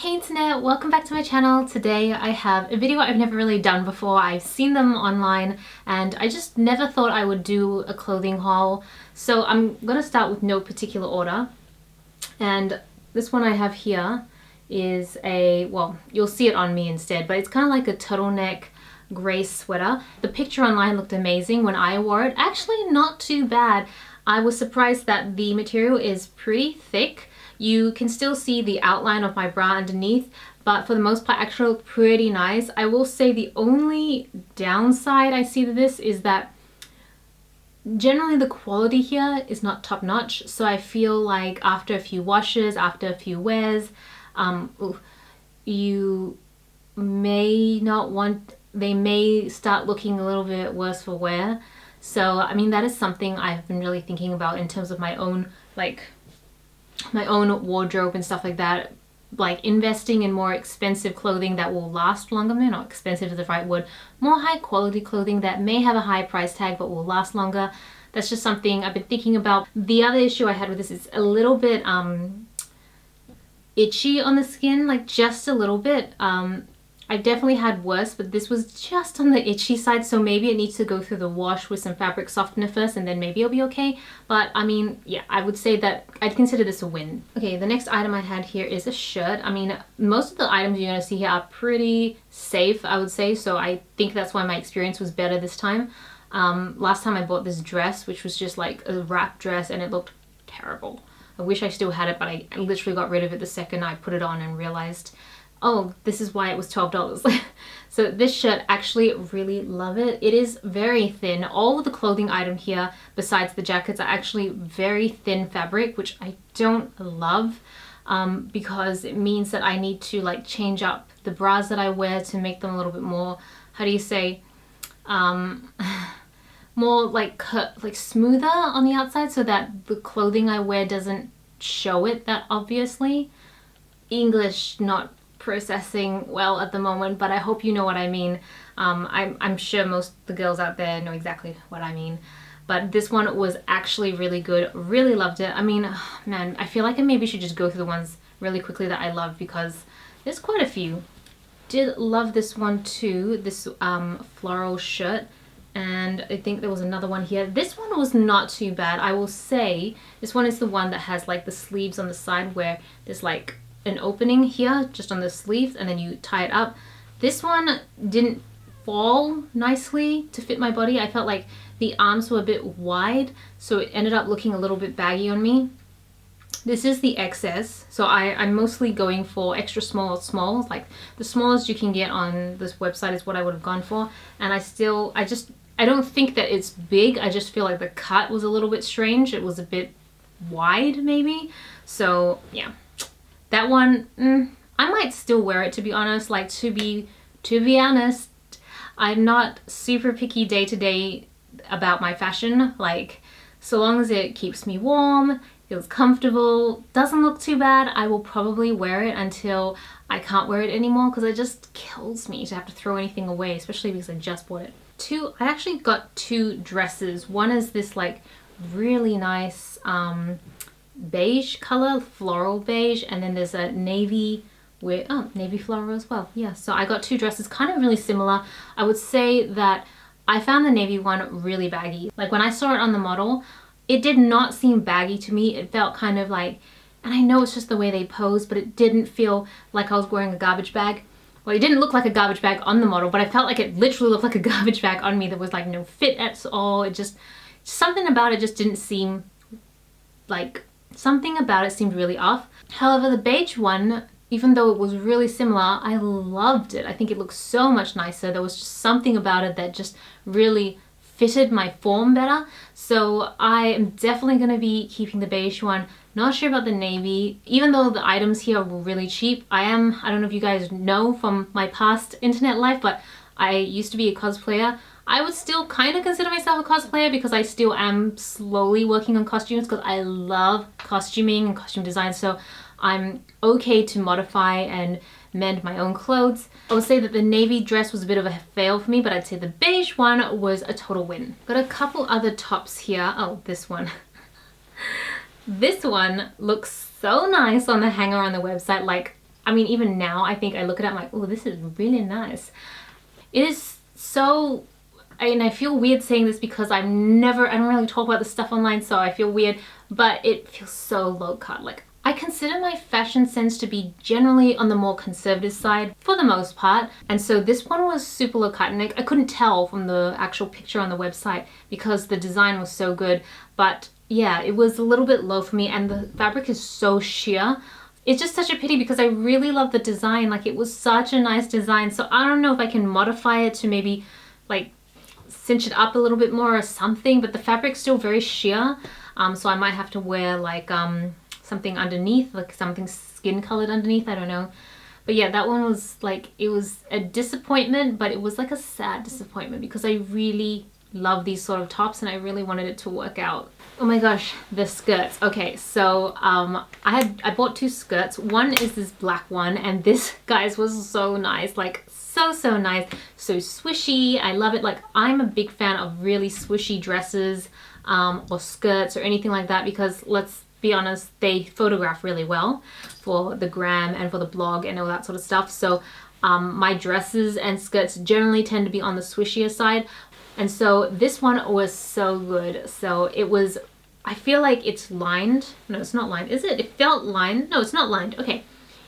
Hey internet, welcome back to my channel. Today I have a video I've never really done before. I've seen them online and I just never thought I would do a clothing haul. So I'm gonna start with no particular order. And this one I have here is well, you'll see it on me instead, but it's kind of like a turtleneck gray sweater. The picture online looked amazing when I wore it. Actually, not too bad. I was surprised that the material is pretty thick. You can still see the outline of my bra underneath, but for the most part actually look pretty nice. I will say the only downside I see to this is that generally the quality here is not top notch, so I feel like after a few washes, after a few wears, you may not want, they may start looking a little bit worse for wear. So I mean, that is something I've been really thinking about in terms of my own wardrobe and stuff like that, like investing in more expensive clothing that will last longer. Maybe not expensive is the right word, more high quality clothing that may have a high price tag but will last longer. That's just something I've been thinking about. The other issue I had with this is a little bit itchy on the skin, like just a little bit. I definitely had worse, but this was just on the itchy side, so maybe it needs to go through the wash with some fabric softener first and then maybe it'll be okay. But I mean, yeah, I would say that I'd consider this a win. Okay, the next item I had here is a shirt. I mean, most of the items you're gonna see here are pretty safe, I would say, so I think that's why my experience was better this time. Last time I bought this dress, which was just like a wrap dress, and it looked terrible. I wish I still had it, but I literally got rid of it the second I put it on and realized, oh, this is why it was $12. So this shirt, actually really love it. It is very thin. All of the clothing item here, besides the jackets, are actually very thin fabric, which I don't love because it means that I need to like change up the bras that I wear to make them a little bit more, how do you say, more like smoother on the outside so that the clothing I wear doesn't show it that obviously. English not processing well at the moment, but I hope you know what I mean. I'm sure most of the girls out there know exactly what I mean. But this one was actually really good. Really loved it. I mean, man, I feel like I maybe should just go through the ones really quickly that I love because there's quite a few. Did love this one too, this floral shirt. And I think there was another one here. This one was not too bad. I will say this one is the one that has like the sleeves on the side where there's like an opening here just on the sleeves and then you tie it up. This one didn't fall nicely to fit my body. I felt like the arms were a bit wide, so it ended up looking a little bit baggy on me. This is the XS, so I'm mostly going for extra small smalls. Like the smallest you can get on this website is what I would have gone for, and I don't think that it's big. I just feel like the cut was a little bit strange. It was a bit wide maybe. So yeah, that one, I might still wear it, to be honest. Like to be honest, I'm not super picky day to day about my fashion. Like so long as it keeps me warm, feels comfortable, doesn't look too bad, I will probably wear it until I can't wear it anymore because it just kills me to have to throw anything away, especially because I just bought it. I actually got two dresses. One is this like really nice beige color, floral beige, and then there's a navy with navy floral as well. Yeah, so I got two dresses kind of really similar. I would say that I found the navy one really baggy. Like when I saw it on the model, it did not seem baggy to me. It felt kind of like, and I know it's just the way they pose, but it didn't feel like I was wearing a garbage bag. Well, it didn't look like a garbage bag on the model, but I felt like it literally looked like a garbage bag on me. There was like no fit at all. It just, something about it just didn't seem like, something about it seemed really off. However, the beige one, even though it was really similar, I loved it. I think it looked so much nicer. There was just something about it that just really fitted my form better. So I am definitely going to be keeping the beige one. Not sure about the navy. Even though the items here were really cheap, I don't know if you guys know from my past internet life, but I used to be a cosplayer. I would still kind of consider myself a cosplayer because I still am slowly working on costumes because I love costuming and costume design, so I'm okay to modify and mend my own clothes. I would say that the navy dress was a bit of a fail for me, but I'd say the beige one was a total win. Got a couple other tops here. Oh, this one. This one looks so nice on the hanger on the website. Like I mean, even now I think I look at it, I'm like, oh, this is really nice. It is so, and I feel weird saying this because I don't really talk about this stuff online, so I feel weird, but it feels so low cut. Like, I consider my fashion sense to be generally on the more conservative side for the most part, and so this one was super low cut, and I couldn't tell from the actual picture on the website because the design was so good, but yeah, it was a little bit low for me, and the fabric is so sheer. It's just such a pity because I really love the design. Like, it was such a nice design, so I don't know if I can modify it to maybe like cinch it up a little bit more or something, but the fabric's still very sheer, so I might have to wear like something underneath, like something skin colored underneath, I don't know. But yeah, that one was like, it was a disappointment, but it was like a sad disappointment because I really love these sort of tops and I really wanted it to work out. Oh my gosh, the skirts. Okay, so I bought two skirts. One is this black one, and this, guys, was so nice. Like, so nice, so swishy. I love it. Like, I'm a big fan of really swishy dresses or skirts or anything like that because, let's be honest, they photograph really well for the gram and for the blog and all that sort of stuff. So my dresses and skirts generally tend to be on the swishier side, and so this one was so good. So it was, I feel like it's lined. No, it's not lined, is it? It felt lined. No, it's not lined. Okay,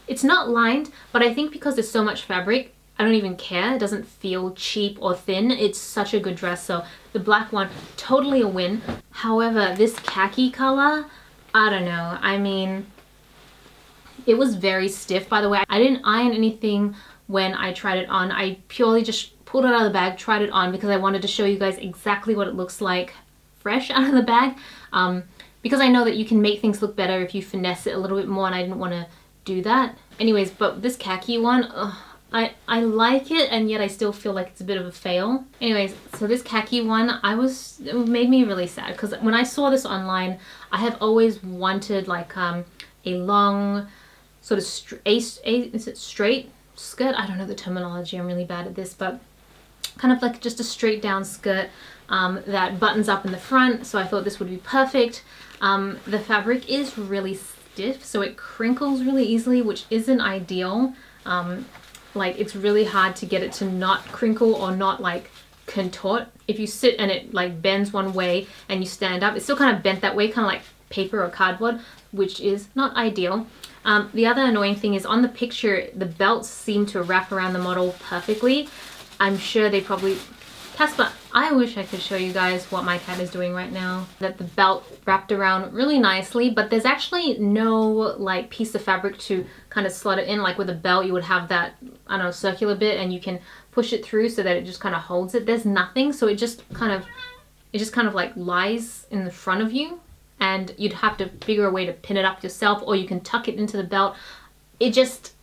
it's not lined, but I think because there's so much fabric, I don't even care. It doesn't feel cheap or thin. It's such a good dress. So the black one, totally a win. However, this khaki color, I don't know. I mean, it was very stiff, by the way. I didn't iron anything when I tried it on. I purely just pulled it out of the bag, tried it on because I wanted to show you guys exactly what it looks like fresh out of the bag, because I know that you can make things look better if you finesse it a little bit more, and I didn't want to do that. Anyways, but this khaki one, I like it, and yet I still feel like it's a bit of a fail. Anyways, so this khaki one, it made me really sad because when I saw this online, I have always wanted like a long sort of is it straight skirt? I don't know the terminology, I'm really bad at this, but kind of like just a straight down skirt that buttons up in the front, so I thought this would be perfect. The fabric is really stiff, so it crinkles really easily, which isn't ideal. Like, it's really hard to get it to not crinkle or not like contort. If you sit and it like bends one way and you stand up, it's still kind of bent that way, kind of like paper or cardboard, which is not ideal. The other annoying thing is on the picture, the belts seem to wrap around the model perfectly. I'm sure they probably, Casper, I wish I could show you guys what my cat is doing right now. That the belt wrapped around really nicely, but there's actually no like piece of fabric to kind of slot it in. Like with a belt, you would have that, I don't know, circular bit, and you can push it through so that it just kind of holds it. There's nothing, so it just kind of like lies in the front of you, and you'd have to figure a way to pin it up yourself, or you can tuck it into the belt. It just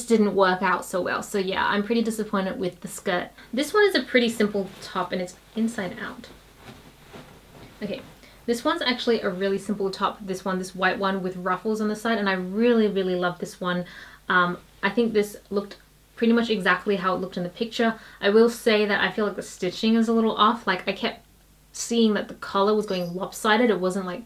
didn't work out so well. So yeah, I'm pretty disappointed with the skirt. This one is a pretty simple top, and it's inside out. Okay, this one's actually a really simple top. This white one with ruffles on the side, and I really love this one. I think this looked pretty much exactly how it looked in the picture. I will say that I feel like the stitching is a little off. Like, I kept seeing that the collar was going lopsided. It wasn't like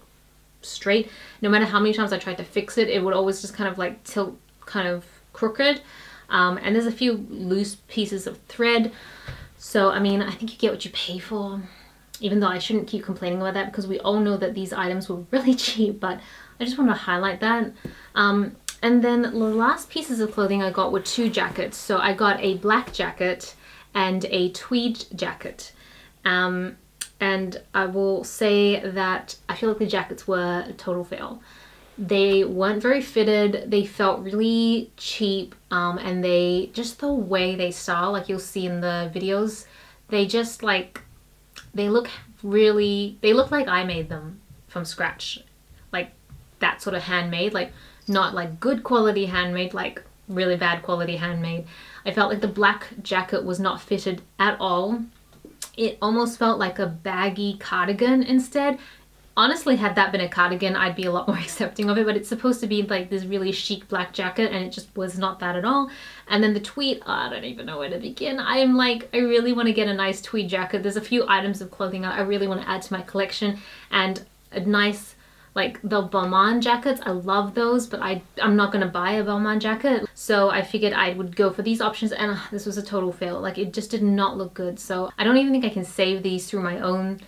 straight. No matter how many times I tried to fix it, it would always just kind of like tilt kind of crooked. And there's a few loose pieces of thread. So, I mean, I think you get what you pay for, even though I shouldn't keep complaining about that because we all know that these items were really cheap, but I just want to highlight that. And then the last pieces of clothing I got were two jackets. So I got a black jacket and a tweed jacket. And I will say that I feel like the jackets were a total fail. They weren't very fitted, they felt really cheap, and just the way they style, like you'll see in the videos, they just like, they look like I made them from scratch. Like that sort of handmade, like not like good quality handmade, like really bad quality handmade. I felt like the black jacket was not fitted at all. It almost felt like a baggy cardigan instead. Honestly, had that been a cardigan, I'd be a lot more accepting of it, but it's supposed to be like this really chic black jacket, and it just was not that at all. And then the tweed, I don't even know where to begin. I really want to get a nice tweed jacket. There's a few items of clothing I really want to add to my collection, and a nice, like the Balmain jackets, I love those, but I'm not going to buy a Balmain jacket. So I figured I would go for these options, and this was a total fail. Like, it just did not look good. So I don't even think I can save these through my own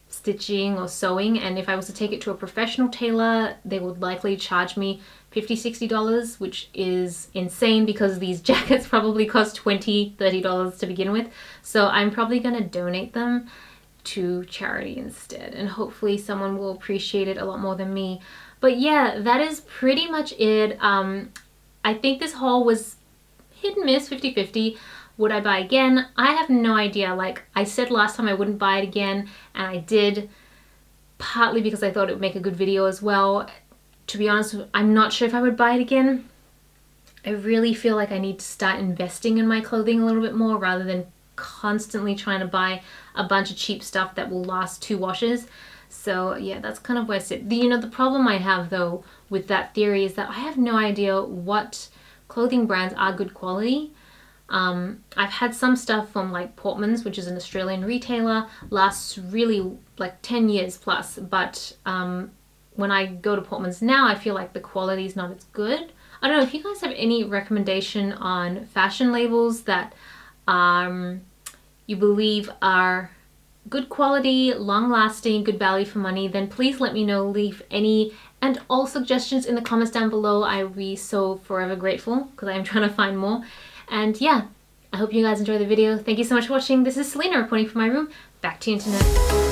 stitching or sewing, and if I was to take it to a professional tailor, they would likely charge me $50-$60, which is insane because these jackets probably cost $20-$30 to begin with. So I'm probably gonna donate them to charity instead, and hopefully someone will appreciate it a lot more than me. But yeah, that is pretty much it. I think this haul was hit and miss, 50-50. Would I buy again? I have no idea. Like I said last time, I wouldn't buy it again, and I did, partly because I thought it would make a good video as well. To be honest, I'm not sure if I would buy it again. I really feel like I need to start investing in my clothing a little bit more rather than constantly trying to buy a bunch of cheap stuff that will last 2 washes. So yeah, that's kind of where I sit. The problem I have though with that theory is that I have no idea what clothing brands are good quality. I've had some stuff from like Portman's, which is an Australian retailer, lasts really like 10 years plus, but when I go to Portman's now, I feel like the quality is not as good. I don't know if you guys have any recommendation on fashion labels that you believe are good quality, long-lasting, good value for money, then please let me know. Leave any and all suggestions in the comments down below. I will be so forever grateful because I am trying to find more. And yeah, I hope you guys enjoy the video. Thank you so much for watching. This is Celina reporting from my room. Back to you, internet.